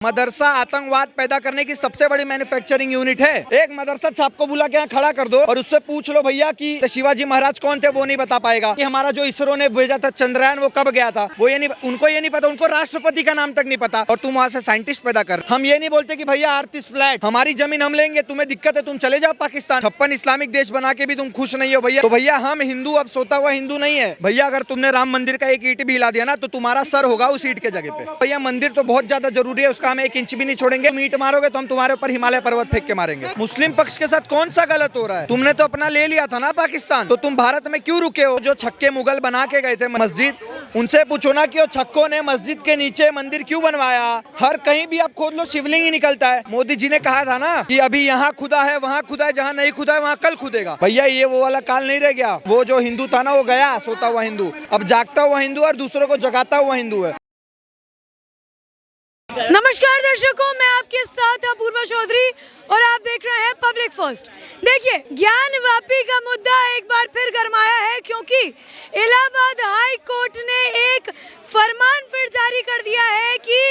मदरसा आतंकवाद पैदा करने की सबसे बड़ी मैन्युफैक्चरिंग यूनिट है। एक मदरसा छाप को बुला के यहाँ खड़ा कर दो और उससे पूछ लो भैया कि शिवाजी महाराज कौन थे, वो नहीं बता पाएगा। कि हमारा जो इसरो ने भेजा था चंद्रयान वो कब गया था, वो उनको ये नहीं पता, उनको राष्ट्रपति का नाम तक नहीं पता। और तुम वहाँ से साइंटिस्ट पैदा कर। हम ये नहीं बोलते कि भैया अर्थ इज फ्लैट, हमारी जमीन हम लेंगे, तुम्हें दिक्कत है तुम चले जाओ पाकिस्तान। 56 इस्लामिक देश बना के भी तुम खुश नहीं हो भैया। तो भैया हम हिंदू अब सोता हुआ हिंदू नहीं है भैया। अगर तुमने राम मंदिर का एक ईंट भी हिला दिया ना तो तुम्हारा सर होगा उस ईंट के जगह पे। भैया मंदिर तो बहुत ज्यादा जरूरी है, उसका हम 1 इंच भी नहीं छोड़ेंगे। ईंट मारोगे तो हम तुम्हारे ऊपर हिमालय पर्वत फेंक के मारेंगे। मुस्लिम पक्ष के साथ कौन सा गलत हो रहा है? तुमने तो अपना ले लिया था ना पाकिस्तान, तो तुम भारत में क्यों रुके हो? जो छक्के मुगल बना के गए थे मस्जिद, उनसे पूछो ना कि छक्कों ने मस्जिद के नीचे मंदिर क्यों बनवाया। हर कहीं भी आप खोद लो शिवलिंग ही निकलता है। मोदी जी ने कहा था ना कि अभी यहाँ खुदा है, वहाँ खुदा है, जहाँ नहीं खुदा है वहाँ कल खुदेगा। भैया ये वो वाला काल नहीं रह गया। वो जो हिंदू था ना वो गया, सोता हुआ हिंदू अब जागता हुआ हिंदू और दूसरों को जगाता हुआ हिंदू है। नमस्कार दर्शकों, मैं आपके साथ अपूर्वा चौधरी और आप देख रहे हैं पब्लिक फर्स्ट। देखिए, ज्ञानवापी का मुद्दा एक बार फिर गरमाया है क्योंकि इलाहाबाद हाई कोर्ट ने एक फरमान फिर जारी कर दिया है कि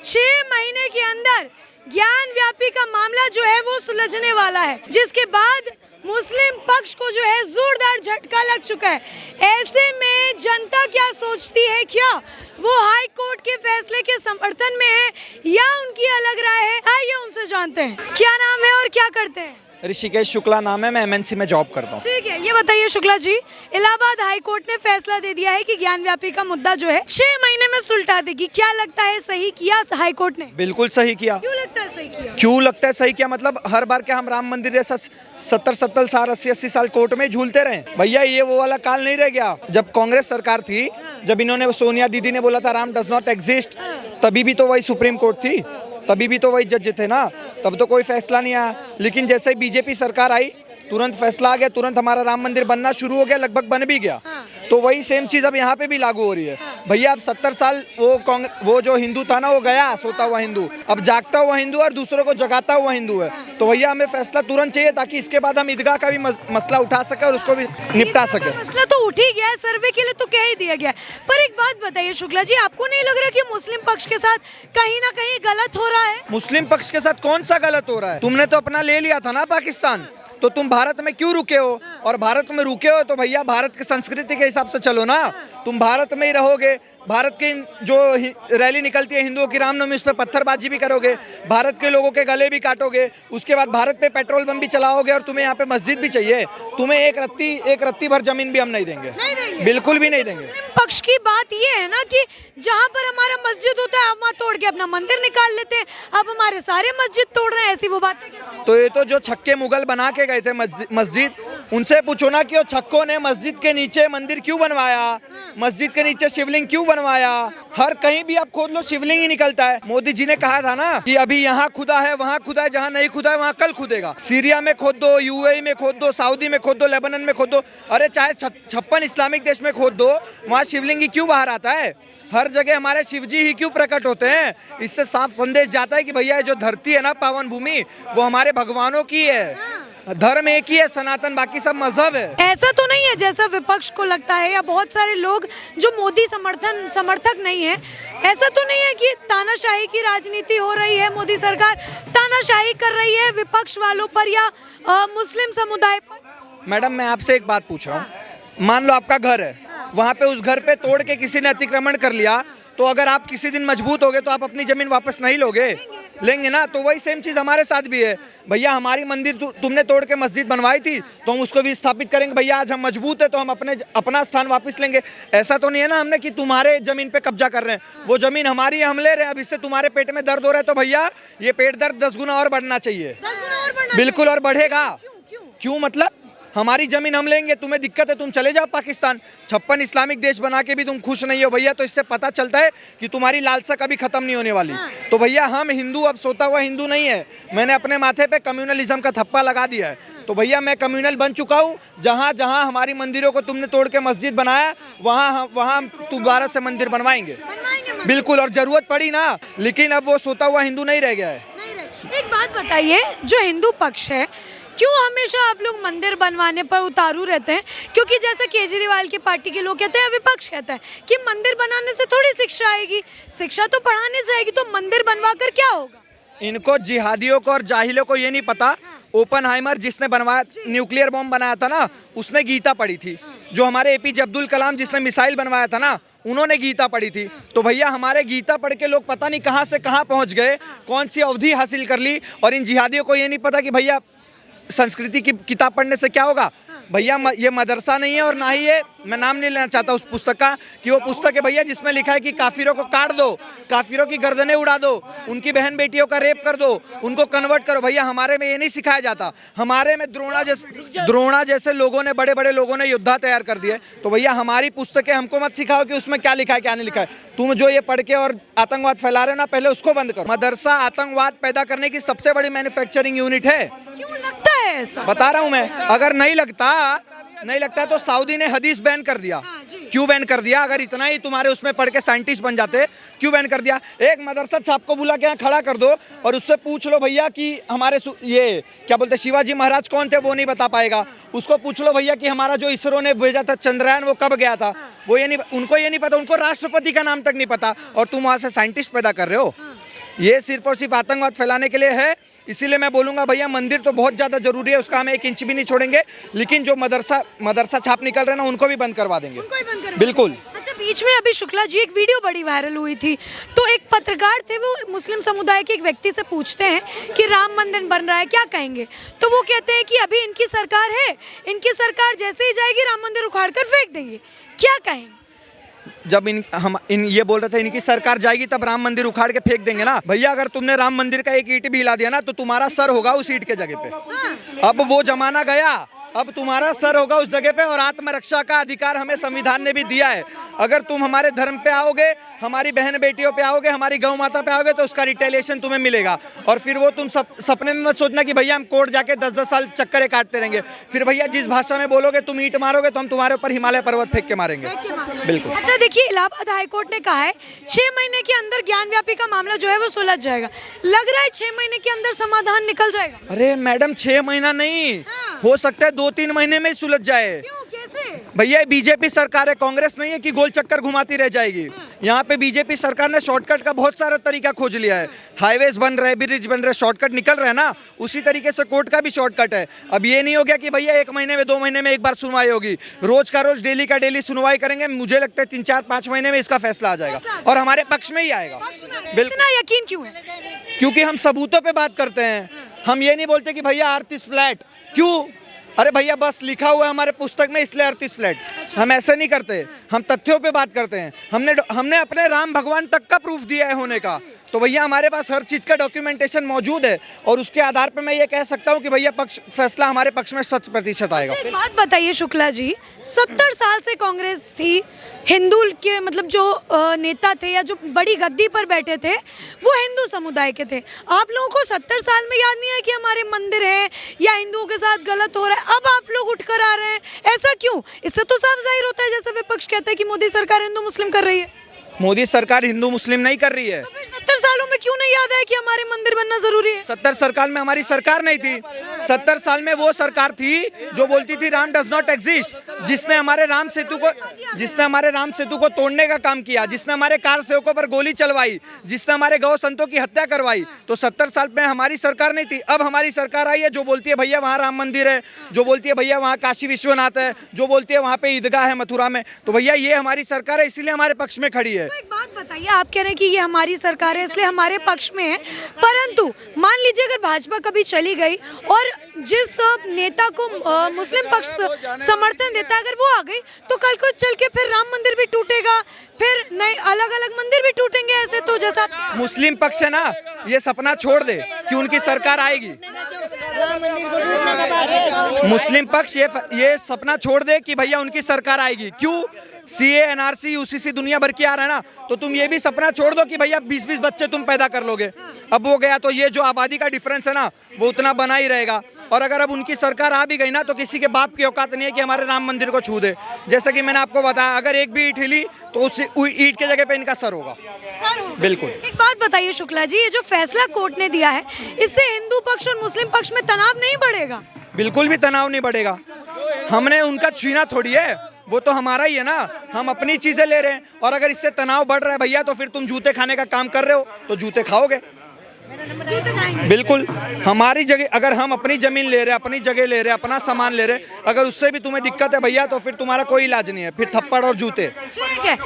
6 महीने के अंदर ज्ञानवापी का मामला जो है वो सुलझने वाला है, जिसके बाद मुस्लिम पक्ष को जो है जोरदार झटका लग चुका है। ऐसे में जनता क्या सोचती है, क्या वो हाई कोर्ट के फैसले के समर्थन में है या उनकी अलग राय है? आइए उनसे जानते हैं। क्या नाम है और क्या करते हैं? ऋषिकेश शुक्ला नाम है, मैं MNC में जॉब करता हूँ। ठीक है, ये बताइए शुक्ला जी, इलाहाबाद हाई कोर्ट ने फैसला दे दिया है कि ज्ञानवापी का मुद्दा जो है 6 महीने में सुलझा देगी। क्या लगता है सही किया हाई कोर्ट ने? बिल्कुल सही किया। क्यों लगता है सही किया? क्यों लगता है सही किया मतलब हर बार क्या हम राम मंदिर जैसा 70 साल 80 साल कोर्ट में झूलते रहे? भैया ये वो वाला काल नहीं रह गया। जब कांग्रेस सरकार थी, जब इन्होंने सोनिया दीदी ने बोला था राम डज नॉट एग्जिस्ट, तभी भी तो वही सुप्रीम कोर्ट थी, तभी भी तो वही जज थे ना, तब तो कोई फैसला नहीं आया। लेकिन जैसे ही बीजेपी सरकार आई तुरंत फैसला आ गया, तुरंत हमारा राम मंदिर बनना शुरू हो गया, लगभग बन भी गया। तो वही सेम चीज अब यहाँ पे भी लागू हो रही है। भैया अब 70 साल वो जो हिंदू था ना वो गया, सोता हुआ हिंदू अब जागता हुआ हिंदू और दूसरों को जगाता हुआ हिंदू है। तो भैया हमें फैसला तुरंत चाहिए ताकि इसके बाद हम ईदगाह का भी मसला उठा सके और उसको भी निपटा सके। मसला तो उठ ही गया है, सर्वे के लिए तो कह ही दिया गया। पर एक बात बताइए शुक्ला जी, आपको नहीं लग रहा कि मुस्लिम पक्ष के साथ कहीं ना कहीं गलत हो रहा है? मुस्लिम पक्ष के साथ कौन सा गलत हो रहा है? तुमने तो अपना ले लिया था ना पाकिस्तान, तो तुम भारत में क्यों रुके हो? और भारत में रुके हो तो भैया भारत की संस्कृति के हिसाब से चलो ना। तुम भारत में ही रहोगे, भारत की जो रैली निकलती है हिंदुओं की रामनवमी, उस पर पत्थरबाजी भी करोगे, भारत के लोगों के गले भी काटोगे, उसके बाद भारत पे पेट्रोल बम भी चलाओगे और तुम्हें यहाँ पे मस्जिद भी चाहिए। तुम्हें एक रत्ती भर जमीन भी हम नहीं देंगे, बिल्कुल भी नहीं देंगे। पक्ष की बात ये है ना कि जहाँ पर हमारा मस्जिद होता है वहाँ तोड़ के अपना मंदिर निकाल लेते हैं, अब हमारे सारे मस्जिद तोड़ रहे हैं, ऐसी वो बातें। तो ये तो जो छक्के मुगल बना के गए थे मस्जिद, उनसे पूछो ना कि छक्कों ने मस्जिद के नीचे मंदिर क्यों बनवाया, मस्जिद के नीचे शिवलिंग क्यों बनवाया। हर कहीं भी आप खोद लो शिवलिंग ही निकलता है। मोदी जी ने कहा था ना कि अभी यहाँ खुदा है, वहाँ खुदा है, जहाँ नहीं खुदा है वहाँ कल खुदेगा। सीरिया में खोद दो, UAE में खोद दो, सऊदी में खोद दो, लेबनान में खोद दो, अरे चाहे 56 इस्लामिक देश में खोद दो, वहाँ शिवलिंग ही क्यों बाहर आता है? हर जगह हमारे शिवजी ही क्यों प्रकट होते हैं? इससे साफ संदेश जाता है कि भैया जो धरती है ना, पावन भूमि, वो हमारे भगवानों की है। धर्म एक ही है सनातन, बाकी सब मजहब है। ऐसा तो नहीं है जैसा विपक्ष को लगता है या बहुत सारे लोग जो मोदी समर्थक नहीं है, ऐसा तो नहीं है कि तानाशाही की राजनीति हो रही है, मोदी सरकार तानाशाही कर रही है विपक्ष वालों पर या मुस्लिम समुदाय पर? मैडम मैं आपसे एक बात पूछ रहा हूँ, मान लो आपका घर है, वहाँ पे उस घर पे तोड़ के किसी ने अतिक्रमण कर लिया, तो अगर आप किसी दिन मजबूत हो गए तो आप अपनी जमीन वापस नहीं लोगे? लेंगे ना। तो वही सेम चीज हमारे साथ भी है। भैया हमारी मंदिर तुमने तोड़ के मस्जिद बनवाई थी तो हम उसको भी स्थापित करेंगे। भैया आज हम मजबूत है तो हम अपना स्थान वापस लेंगे। ऐसा तो नहीं है ना हमने कि तुम्हारे जमीन पे कब्जा कर रहे हैं, वो जमीन हमारी है, हम ले रहे हैं। अब इससे तुम्हारे पेट में दर्द हो रहा है तो भैया ये पेट दर्द 10 गुना और बढ़ना चाहिए। 10 गुना और बढ़ना बिल्कुल, और बढ़ेगा। क्यों? मतलब हमारी जमीन हम लेंगे, तुम्हें दिक्कत है तुम चले जाओ पाकिस्तान। 56 इस्लामिक देश बना के भी तुम खुश नहीं हो भैया, तो इससे पता चलता है कि तुम्हारी लालसा कभी खत्म नहीं होने वाली। तो भैया हम हिंदू अब सोता हुआ हिंदू नहीं है। मैंने अपने माथे पे कम्युनलिज्म का थप्पा लगा दिया है। तो भैया मैं कम्युनल बन चुका हूँ। जहाँ जहाँ हमारी मंदिरों को तुमने तोड़ के मस्जिद बनाया, वहाँ दोबारा से मंदिर बनवाएंगे बिल्कुल, और जरूरत पड़ी ना। लेकिन अब वो सोता हुआ हिंदू नहीं रह गया है। एक बात बताइए, जो हिंदू पक्ष है क्यों हमेशा आप लोग मंदिर बनवाने पर उतारू रहते हैं? क्योंकि जैसे केजरीवाल की पार्टी के लोग कहते हैं, विपक्ष कहता है कि मंदिर बनाने से थोड़ी शिक्षा आएगी, शिक्षा तो पढ़ाने से आएगी, तो मंदिर बनवा कर क्या होगा? इनको जिहादियों को और जाहिलों को ये नहीं पता। ओपनहाइमर जिसने बनवाया, न्यूक्लियर बॉम्ब बनाया था ना, उसने गीता पढ़ी थी। जो हमारे एपीजे अब्दुल कलाम जिसने मिसाइल बनवाया था ना, उन्होंने गीता पढ़ी थी। तो भैया हमारे गीता पढ़ के लोग पता नहीं कहां से कहां पहुंच गए, कौन सी अवधि हासिल कर ली। और इन जिहादियों को ये नहीं पता कि भैया संस्कृति की किताब पढ़ने से क्या होगा। भैया ये मदरसा नहीं है और ना ही ये, मैं नाम नहीं लेना चाहता उस पुस्तक का, कि वो पुस्तक है भैया जिसमें लिखा है कि काफिरों को काट दो, काफिरों की गर्दनें उड़ा दो, उनकी बहन बेटियों का रेप कर दो, उनको कन्वर्ट करो। भैया हमारे में ये नहीं सिखाया जाता। हमारे में द्रोणा जैसे लोगों ने, बड़े बड़े लोगों ने योद्धा तैयार कर दिए। तो भैया हमारी पुस्तकें हमको मत सिखाओ कि उसमें क्या लिखा है क्या नहीं लिखा है। तुम जो ये पढ़ के और आतंकवाद फैला रहे हो ना, पहले उसको बंद करो। मदरसा आतंकवाद पैदा करने की सबसे बड़ी मैन्युफैक्चरिंग यूनिट है। क्यों लगता है ऐसा? बता रहा हूं मैं। अगर नहीं लगता तो सऊदी ने हदीस बैन कर दिया। क्यों बैन कर दिया? अगर इतना ही तुम्हारे उसमें पढ़ के साइंटिस्ट बन जाते, क्यों बैन कर दिया? एक मदरसा छाप को बुला के यहाँ खड़ा कर दो और उससे पूछ लो भैया कि हमारे ये क्या बोलते शिवाजी महाराज कौन थे, वो नहीं बता पाएगा। उसको पूछ लो भैया कि हमारा जो इसरो ने भेजा था चंद्रयान, वो कब गया था, वो उनको ये नहीं पता। उनको राष्ट्रपति का नाम तक नहीं पता, और तुम वहां से साइंटिस्ट पैदा कर रहे हो। ये सिर्फ और सिर्फ आतंकवाद फैलाने के लिए है। इसीलिए मैं बोलूंगा भैया मंदिर तो बहुत ज्यादा जरूरी है, उसका हम 1 इंच भी नहीं छोड़ेंगे, लेकिन जो मदरसा छाप निकल रहे हैं ना, उनको भी बंद करवा देंगे। बिल्कुल। अच्छा, बीच में अभी शुक्ला जी एक वीडियो बड़ी वायरल हुई थी, तो एक पत्रकार थे, वो मुस्लिम समुदाय के एक व्यक्ति से पूछते हैं कि राम मंदिर बन रहा है, क्या कहेंगे? तो वो कहते हैं कि अभी इनकी सरकार है, इनकी सरकार जैसे ही जाएगी राम मंदिर उखाड़ कर फेंक देंगे। क्या कहेंगे? जब ये बोल रहे थे इनकी सरकार जाएगी तब राम मंदिर उखाड़ के फेंक देंगे ना। भैया अगर तुमने राम मंदिर का एक ईंट भी हिला दिया ना, तो तुम्हारा सर होगा उस ईंट के जगह पे। अब वो जमाना गया, अब तुम्हारा सर होगा उस जगह पे। और आत्मरक्षा का अधिकार हमें संविधान ने भी दिया है। अगर तुम हमारे धर्म पे आओगे, हमारी बहन बेटियों पे आओगे, हमारी गौ माता पे आओगे, तो उसका रिटेलिएशन तुम्हें मिलेगा। और फिर वो तुम सपने में मत सोचना कि भैया हम कोर्ट जाके 10-10 साल चक्करे काटते रहेंगे। फिर भैया जिस भाषा में बोलोगे, तुम ईंट मारोगे तो हम तुम्हारे ऊपर हिमालय पर्वत फेंक के मारेंगे। बिल्कुल। अच्छा देखिए, इलाहाबाद हाईकोर्ट ने कहा है 6 महीने के अंदर ज्ञानव्यापी का मामला जो है वो सुलझ जाएगा। लग रहा है 6 महीने के अंदर समाधान निकल जाएगा। अरे मैडम 6 महीना नहीं, हो सकता है 2-3 महीने में सुलझ जाए। क्यों, कैसे? भैया बीजेपी सरकार है, कांग्रेस नहीं है कि गोल चक्कर घुमाती रह जाएगी। यहाँ पे बीजेपी सरकार ने शॉर्टकट का बहुत सारा तरीका खोज लिया है। हाईवेज बन रहे, ब्रिज बन रहे, शॉर्टकट निकल रहे हैं ना। उसी तरीके से कोर्ट का भी शॉर्टकट है। अब ये नहीं हो गया कि भैया 1 महीने में 2 महीने में एक बार सुनवाई होगी। रोज का रोज, डेली का डेली सुनवाई करेंगे। मुझे लगता है 3-4-5 महीने में इसका फैसला आ जाएगा और हमारे पक्ष में ही आएगा। बिल्कुल। इतना यकीन क्यों है? क्योंकि हम सबूतों पे बात करते हैं। हम ये नहीं बोलते कि भैया 38 फ्लैट। क्यों? अरे भैया बस लिखा हुआ है हमारे पुस्तक में इसलिए 38 फ्लैट। हम ऐसे नहीं करते, हम तथ्यों पे बात करते हैं। हमने अपने राम भगवान तक का प्रूफ दिया है होने का। तो भैया हमारे पास हर चीज़ का डॉक्यूमेंटेशन मौजूद है, और उसके आधार पे मैं ये कह सकता हूँ कि भैया फैसला हमारे पक्ष में 100% आएगा। एक बात बताइए शुक्ला जी, 70 साल से कांग्रेस थी, हिंदू के मतलब जो नेता थे या जो बड़ी गद्दी पर बैठे थे वो हिंदू समुदाय के थे। आप लोगों को 70 साल में याद नहीं है कि हमारे मंदिर है या हिंदुओं के साथ गलत हो रहा है? अब आप लोग उठकर आ रहे हैं, ऐसा क्यों? इससे तो साफ जाहिर होता है, जैसे विपक्ष कहता है कि मोदी सरकार हिंदू मुस्लिम कर रही है। मोदी सरकार हिंदू मुस्लिम नहीं कर रही है। तो फिर 70 सालों में क्यों नहीं याद है कि हमारे मंदिर बनना जरूरी है? 70 साल में हमारी सरकार नहीं थी। 70 साल में वो सरकार थी जो बोलती थी राम डज नॉट एग्जिस्ट, जिसने हमारे राम सेतु को तोड़ने का काम किया, जिसने हमारे कार सेवकों पर गोली चलवाई, जिसने हमारे गौ संतों की हत्या करवाई। तो 70 साल में हमारी सरकार नहीं थी। अब हमारी सरकार आई है जो बोलती है भैया वहाँ राम मंदिर है, जो बोलती है भैया वहाँ काशी विश्वनाथ है, जो बोलती है वहाँ पे ईदगाह है मथुरा में। तो भैया ये हमारी सरकार है, इसीलिए हमारे पक्ष में खड़ी है। तो एक बात बताइए, आप कह रहे हैं कि ये हमारी सरकार है इसलिए हमारे पक्ष में है, परंतु मान लीजिए अगर भाजपा कभी चली गई और जिस नेता को मुस्लिम पक्ष समर्थन देता है अगर वो आ गई, तो कल को चल के फिर राम मंदिर भी टूटेगा, फिर नए अलग अलग मंदिर भी टूटेंगे। ऐसे तो जैसा मुस्लिम पक्ष है ना, ये सपना छोड़ दे कि उनकी सरकार आएगी। मुस्लिम पक्ष ये सपना छोड़ दे कि भैया उनकी सरकार आएगी। क्यों? सीए, एनआरसी, यूसीसी दुनिया भर की आ रहा है ना, तो तुम ये भी सपना छोड़ दो कि भैया 20-20 बच्चे तुम पैदा कर लोगे। अब वो गया तो ये जो आबादी का डिफरेंस है ना, वो उतना बना ही रहेगा। और अगर अब उनकी सरकार आ भी गई ना, तो किसी के बाप की औकात नहीं है कि हमारे राम मंदिर को छू दे। जैसा कि मैंने आपको बताया, अगर एक भी ईंट हिली तो उस ईंट के जगह पे इनका सर होगा। बिल्कुल। एक बात बताइए शुक्ला जी, ये जो फैसला कोर्ट ने दिया है, इससे हिंदू पक्ष और मुस्लिम पक्ष में तनाव नहीं बढ़ेगा? बिल्कुल भी तनाव नहीं बढ़ेगा। हमने उनका छीना थोड़ी है, वो तो हमारा ही है ना, हम अपनी चीजें ले रहे हैं। और अगर इससे तनाव बढ़ रहा है भैया तो फिर तुम जूते खाने का काम कर रहे हो तो जूते खाओगे। बिल्कुल, हमारी जगह अगर हम अपनी जमीन ले रहे हैं, अपनी जगह ले रहे हैं, अपना सामान ले रहे हैं, अगर उससे भी तुम्हें दिक्कत है भैया तो फिर तुम्हारा कोई इलाज नहीं है, फिर थप्पड़ और जूते। ठीक है,